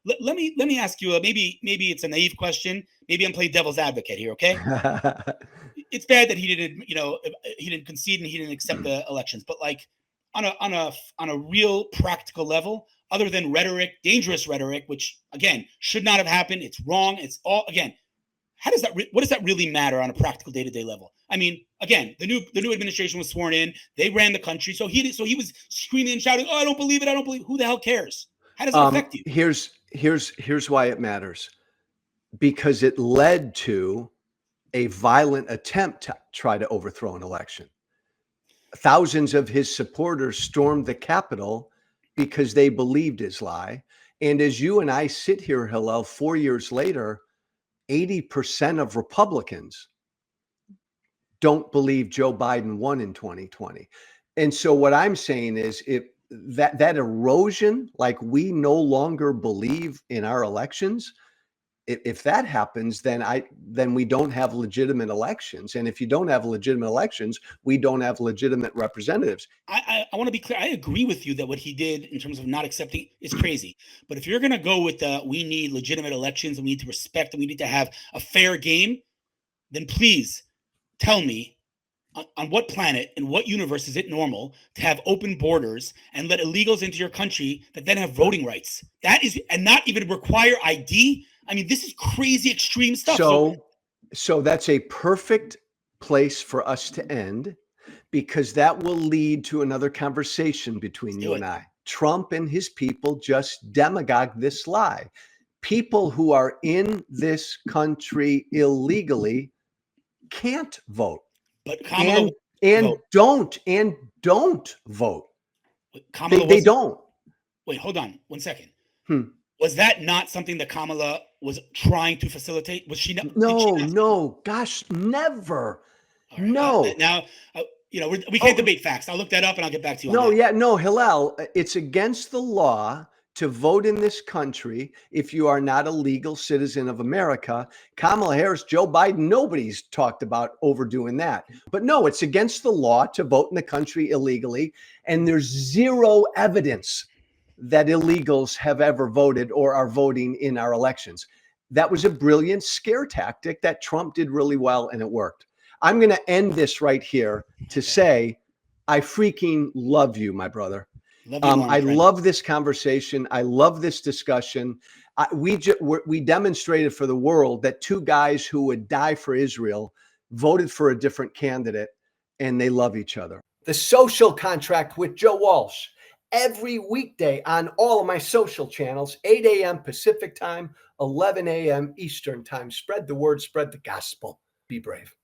let me ask you. Maybe it's a naive question. Maybe I'm playing devil's advocate here. Okay, it's bad that he didn't, he didn't concede and he didn't accept the elections. But like on a real practical level, other than rhetoric, dangerous rhetoric, which again should not have happened. It's wrong. It's all again. What does that really matter on a practical day-to-day level? I mean, again, the new administration was sworn in. They ran the country. So he was screaming and shouting, "Oh, I don't believe it. I don't believe it." Who the hell cares? How does it affect you? Here's why it matters. Because it led to a violent attempt to try to overthrow an election. Thousands of his supporters stormed the Capitol because they believed his lie. And as you and I sit here, Hillel, 4 years later, 80% of Republicans don't believe Joe Biden won in 2020. And so what I'm saying is if that erosion, like we no longer believe in our elections, if that happens, then we don't have legitimate elections. And if you don't have legitimate elections, we don't have legitimate representatives. I want to be clear. I agree with you that what he did in terms of not accepting is crazy. But if you're going to go with we need legitimate elections and we need to respect and we need to have a fair game, then please tell me on what planet, in what universe is it normal to have open borders and let illegals into your country that then have voting rights? That is, and not even require ID. I mean, this is crazy extreme stuff. So that's a perfect place for us to end, because that will lead to another conversation between you and I. Trump and his people just demagogue this lie. People who are in this country illegally can't vote. But Kamala don't vote. Kamala they don't. Wait, hold on 1 second. Was that not something that Kamala was trying to facilitate? Was she not? No, gosh, never. Right, no. Now, we can't debate facts. I'll look that up and I'll get back to you on that. No, Hillel, it's against the law to vote in this country if you are not a legal citizen of America. Kamala Harris, Joe Biden, nobody's talked about overdoing that. But no, it's against the law to vote in the country illegally. And there's zero evidence that illegals have ever voted or are voting in our elections. That was a brilliant scare tactic that Trump did really well, and it worked. I'm going to end this right here to say, I freaking love you, my brother. I love this conversation. I love this discussion. We demonstrated for the world that two guys who would die for Israel voted for a different candidate, and they love each other. The Social Contract with Joe Walsh. Every weekday on all of my social channels, 8 a.m. Pacific time, 11 a.m. Eastern time. Spread the word, spread the gospel. Be brave.